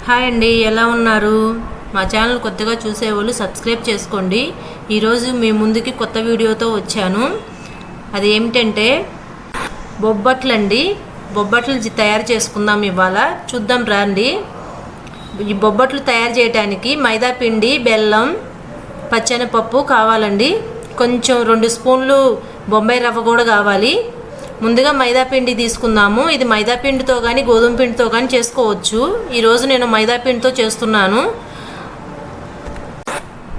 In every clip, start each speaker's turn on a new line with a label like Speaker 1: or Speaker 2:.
Speaker 1: Hi అండి, ఎలా ఉన్నారు? మా ఛానల్ కొత్తగా చూసేవాళ్ళు సబ్స్క్రైబ్ చేసుకోండి. ఈరోజు మీ ముందుకి కొత్త వీడియోతో వచ్చాను. అది ఏమిటంటే బొబ్బట్లండి. బొబ్బట్లు తయారు చేసుకుందాం ఇవాళ. చూద్దాం రండి. ఈ బొబ్బట్లు తయారు చేయడానికి మైదా పిండి, బెల్లం, పచ్చెనపప్పు కావాలండి. కొంచెం 2 స్పూన్లు బొంబాయి రవ్వ కూడా కావాలి. ముందుగా మైదా పిండి తీసుకుందాము. ఇది మైదా పిండితో కానీ గోధుమ పిండితో కానీ చేసుకోవచ్చు. ఈరోజు నేను మైదా పిండితో చేస్తున్నాను.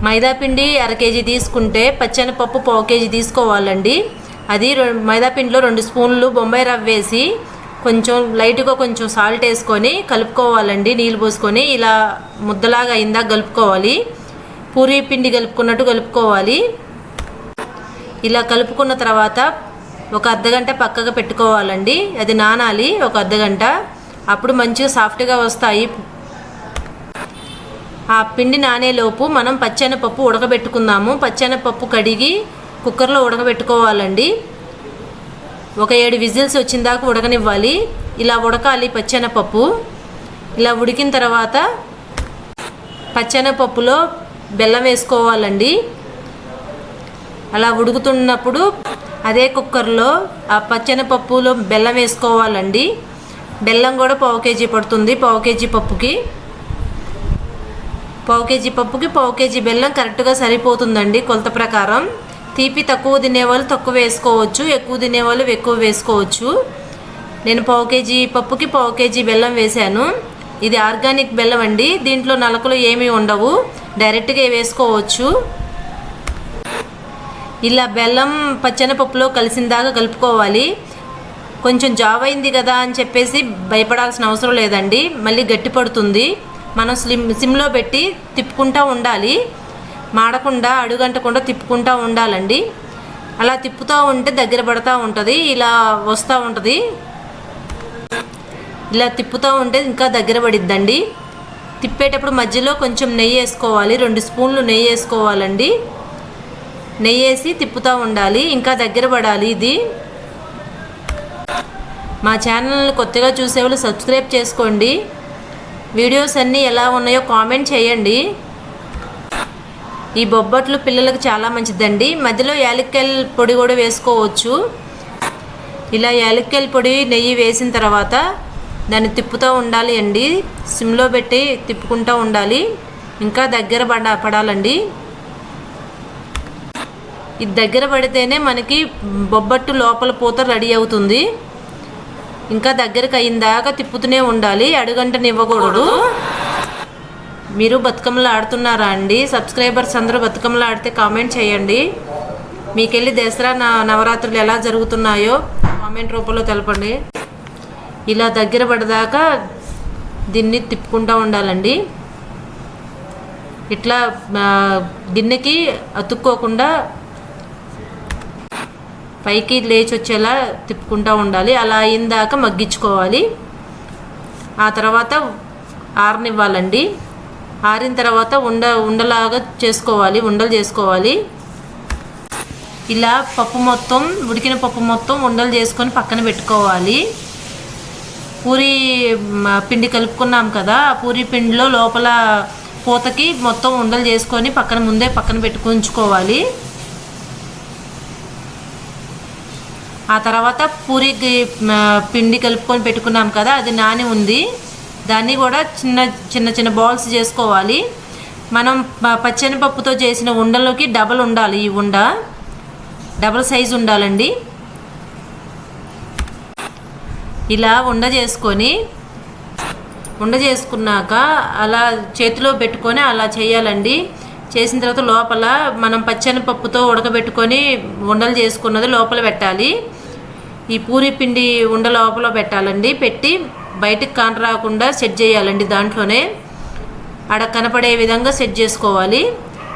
Speaker 1: మైదా పిండి 1/2 కేజీ తీసుకుంటే పచ్చెనపప్పు 1/4 కేజీ తీసుకోవాలండి. అది మైదా పిండిలో 2 స్పూన్లు బొంబాయి రవ్వ వేసి కొంచెం లైట్గా కొంచెం సాల్ట్ వేసుకొని కలుపుకోవాలండి. నీళ్ళు పోసుకొని ఇలా ముద్దలాగా అయిందా కలుపుకోవాలి. పూరీ పిండి కలుపుకున్నట్టు కలుపుకోవాలి. ఇలా కలుపుకున్న తర్వాత ఒక అర్ధగంట పక్కగా పెట్టుకోవాలండి. అది నానాలి ఒక అర్ధగంట. అప్పుడు మంచిగా సాఫ్ట్గా వస్తాయి. ఆ పిండి నానేలోపు మనం పచ్చెనపప్పు ఉడకబెట్టుకుందాము. పచ్చెనపప్పు కడిగి కుక్కర్లో ఉడకబెట్టుకోవాలండి. ఒక 7 విజిల్స్ వచ్చిందాకా ఉడకనివ్వాలి. ఇలా ఉడకాలి పచ్చెనపప్పు. ఇలా ఉడికిన తర్వాత పచ్చెనపప్పులో బెల్లం వేసుకోవాలండి. అలా ఉడుకుతున్నప్పుడు అదే కుక్కర్లో ఆ పచ్చెనపప్పులో బెల్లం వేసుకోవాలండి. బెల్లం కూడా 1/4 కేజీ పడుతుంది. 1/4 కేజీ పప్పుకి 1/4 కేజీ బెల్లం కరెక్ట్గా సరిపోతుందండి కొలత ప్రకారం. తీపి తక్కువ తినేవాళ్ళు తక్కువ వేసుకోవచ్చు, ఎక్కువ తినేవాళ్ళు ఎక్కువ వేసుకోవచ్చు. నేను 1/4 కేజీ పప్పుకి 1/4 కేజీ బెల్లం వేశాను. ఇది ఆర్గానిక్ బెల్లం అండి. దీంట్లో నలకలు ఏమీ ఉండవు, డైరెక్ట్గా వేసుకోవచ్చు. ఇలా బెల్లం పచ్చెనపప్పులో కలిసిన దాకా కలుపుకోవాలి. కొంచెం జావైంది కదా అని చెప్పేసి భయపడాల్సిన అవసరం లేదండి. మళ్ళీ గట్టి పడుతుంది. మనం సిమ్లో పెట్టి తిప్పుకుంటూ ఉండాలి. మాడకుండా అడుగంటకుండా తిప్పుకుంటూ ఉండాలండి. అలా తిప్పుతూ ఉంటే దగ్గర పడుతూ ఉంటుంది. ఇలా వస్తూ ఉంటుంది. ఇలా తిప్పుతూ ఉంటే ఇంకా దగ్గర పడిద్దండి. తిప్పేటప్పుడు మధ్యలో కొంచెం నెయ్యి వేసుకోవాలి. 2 స్పూన్లు నెయ్యి వేసుకోవాలండి. నెయ్యి వేసి తిప్పుతూ ఉండాలి. ఇంకా దగ్గర పడాలి. ఇది మా ఛానల్ని కొత్తగా చూసేవాళ్ళు సబ్స్క్రైబ్ చేసుకోండి. వీడియోస్ అన్నీ ఎలా ఉన్నాయో కామెంట్ చేయండి. ఈ బొబ్బట్లు పిల్లలకు చాలా మంచిదండి. మధ్యలో యాలక్కాయల పొడి కూడా వేసుకోవచ్చు. ఇలా యాలక్కాయల పొడి నెయ్యి వేసిన తర్వాత దాన్ని తిప్పుతూ ఉండాలి అండి. సిమ్లో పెట్టి తిప్పుకుంటూ ఉండాలి. ఇంకా దగ్గర పడాలండి. ఇది దగ్గర పడితేనే మనకి బొబ్బట్టు లోపల పూత రెడీ అవుతుంది. ఇంకా దగ్గరకు అయిందాక తిప్పుతూనే ఉండాలి, అడుగంటనివ్వకూడదు. మీరు బతుకమ్మలు ఆడుతున్నారా అండి? సబ్స్క్రైబర్స్ అందరూ బతుకమ్మలు ఆడితే కామెంట్ చేయండి. మీకెళ్ళి దసరా నవరాత్రులు ఎలా జరుగుతున్నాయో కామెంట్ రూపంలో తెలపండి. ఇలా దగ్గర పడదాకా దీన్ని తిప్పుకుంటూ ఉండాలండి. ఇట్లా గిన్నెకి అతుక్కోకుండా పైకి లేచి వచ్చేలా తిప్పుకుంటూ ఉండాలి. అలా అయిందాక మగ్గించుకోవాలి. ఆ తర్వాత ఆరనివ్వాలండి. ఆరిన తర్వాత ఉండలాగా చేసుకోవాలి, ఉండలు చేసుకోవాలి. ఇలా పప్పు మొత్తం ఉడికిన పప్పు మొత్తం ఉండలు చేసుకొని పక్కన పెట్టుకోవాలి. పూరీ పిండి కలుపుకున్నాం కదా, ఆ పూరీ పిండిలో లోపల పూతకి మొత్తం ఉండలు చేసుకొని ముందే పక్కన పెట్టుకుంచుకోవాలి. ఆ తర్వాత పూరికి పిండి కలుపుకొని పెట్టుకున్నాం కదా, అది నాని ఉంది. దాన్ని కూడా చిన్న చిన్న బాల్స్ చేసుకోవాలి. మనం పచ్చెనపప్పుతో చేసిన ఉండలోకి డబల్ ఉండాలి. ఈ ఉండ డబల్ సైజు ఉండాలండి. ఇలా ఉండ చేసుకున్నాక అలా చేతిలో పెట్టుకొని అలా చేయాలండి. చేసిన తర్వాత లోపల మనం పచ్చెనపప్పుతో ఉడకబెట్టుకొని ఉండలు చేసుకున్నది లోపల పెట్టాలి. ఈ పూరీ పిండి ఉండ లోపల పెట్టాలండి. పెట్టి బయటికి కాంట రాకుండా సెట్ చేయాలండి. దాంట్లోనే ఆడ కనపడే విధంగా సెట్ చేసుకోవాలి.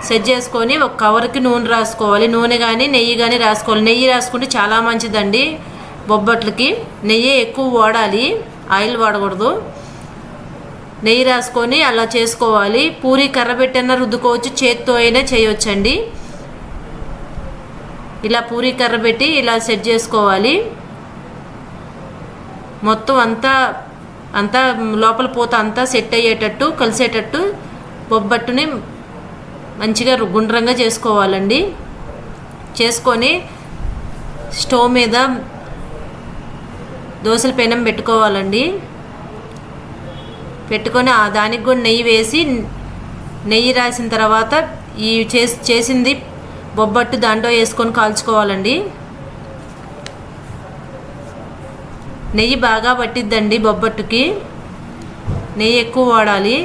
Speaker 1: సెట్ చేసుకొని ఒక కవర్కి నూనె రాసుకోవాలి. నూనె కానీ నెయ్యి కానీ రాసుకోవాలి. నెయ్యి రాసుకుంటే చాలా మంచిదండి బొబ్బట్లకి. నెయ్యి ఎక్కువ వాడాలి, ఆయిల్ వాడకూడదు. నెయ్యి రాసుకొని అలా చేసుకోవాలి. పూరీ కర్ర పెట్టైనా రుద్దుకోవచ్చు, చేత్తో అయినా చేయవచ్చండి. ఇలా పూరీ కర్ర పెట్టి ఇలా సెట్ చేసుకోవాలి. మొత్తం అంతా అంతా లోపల పూత అంతా సెట్ అయ్యేటట్టు కలిసేటట్టు బొబ్బట్టుని మంచిగా గుండ్రంగా చేసుకోవాలండి. చేసుకొని స్టవ్ మీద దోసల పెనం పెట్టుకోవాలండి. పెట్టుకొని దానికి కూడా నెయ్యి వేసి, నెయ్యి రాసిన తర్వాత ఈ చేసింది బొబ్బట్టు దాంట్లో వేసుకొని కాల్చుకోవాలండి. నెయ్యి బాగా పట్టిద్దండి బొబ్బట్టుకి, నెయ్యి ఎక్కువ వాడాలి.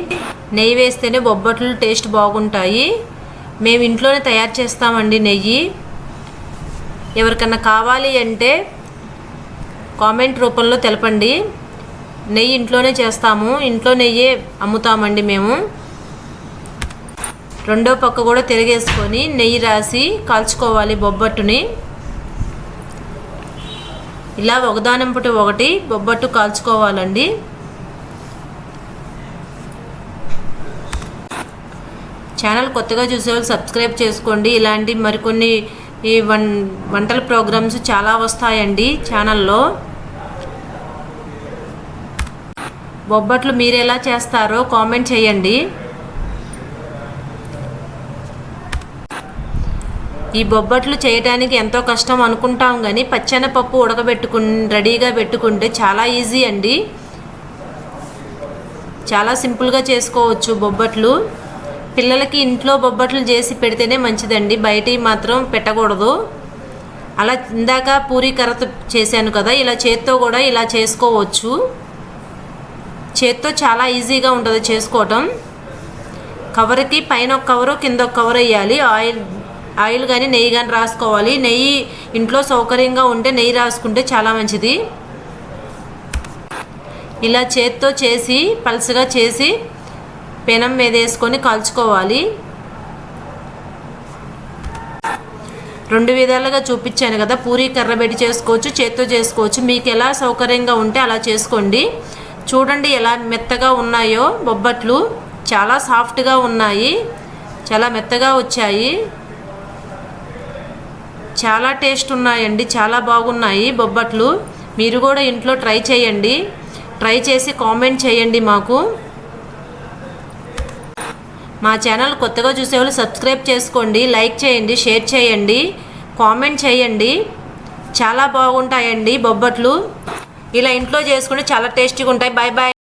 Speaker 1: నెయ్యి వేస్తేనే బొబ్బట్లు టేస్ట్ బాగుంటాయి. మేము ఇంట్లోనే తయారు చేస్తామండి నెయ్యి. ఎవరికన్నా కావాలి అంటే కామెంట్ రూపంలో తెలపండి. నెయ్యి ఇంట్లోనే చేస్తాము, ఇంట్లో నెయ్యే అమ్ముతామండి మేము. రెండో పక్క కూడా తిరిగేసుకొని నెయ్యి రాసి కాల్చుకోవాలి బొబ్బట్టుని. ఇలా ఒకదానంపటి ఒకటి బొబ్బట్టు కాల్చుకోవాలండి. ఛానల్ కొత్తగా చూసేవాళ్ళు సబ్స్క్రైబ్ చేసుకోండి. ఇలాంటి మరికొన్ని ఈ వంటల ప్రోగ్రామ్స్ చాలా వస్తాయండి ఛానల్లో. బొబ్బట్లు మీరు ఎలా చేస్తారో కామెంట్ చేయండి. ఈ బొబ్బట్లు చేయడానికి ఎంతో కష్టం అనుకుంటాం కానీ పచ్చెనపప్పు రెడీగా పెట్టుకుంటే చాలా ఈజీ అండి. చాలా సింపుల్గా చేసుకోవచ్చు బొబ్బట్లు. పిల్లలకి ఇంట్లో బొబ్బట్లు చేసి పెడితేనే మంచిదండి, బయటివి మాత్రం పెట్టకూడదు. అలా ఇందాక పూరీ కర్రతో చేశాను కదా, ఇలా చేత్తో కూడా ఇలా చేసుకోవచ్చు. చేత్తో చాలా ఈజీగా ఉంటుంది చేసుకోవటం. కవర్కి పైన ఒక కవరు కింద ఒక కవర్ వేయాలి. ఆయిల్ కానీ నెయ్యి కానీ రాసుకోవాలి. నెయ్యి ఇంట్లో సౌకర్యంగా ఉంటే నెయ్యి రాసుకుంటే చాలా మంచిది. ఇలా చేత్తో చేసి పల్చగా చేసి పెనం మీద వేసుకొని కాల్చుకోవాలి. 2 విధాలుగా చూపించాను కదా, పూరీ కర్ర పెట్టి చేసుకోవచ్చు, చేత్తో చేసుకోవచ్చు. మీకు ఎలా సౌకర్యంగా ఉంటే అలా చేసుకోండి. చూడండి ఎలా మెత్తగా ఉన్నాయో బొబ్బట్లు, చాలా సాఫ్ట్గా ఉన్నాయి, చాలా మెత్తగా వచ్చాయి, చాలా టేస్ట్ ఉన్నాయండి, చాలా బాగున్నాయి బొబ్బట్లు. మీరు కూడా ఇంట్లో ట్రై చేయండి. ట్రై చేసి కామెంట్ చేయండి మాకు. మా ఛానల్ కొత్తగా చూసేవాళ్ళు సబ్స్క్రైబ్ చేసుకోండి, లైక్ చేయండి, షేర్ చేయండి, కామెంట్ చేయండి. చాలా బాగుంటాయండి బొబ్బట్లు. ఇలా ఇంట్లో చేసుకుంటే చాలా టేస్టీగా ఉంటాయి. Bye bye.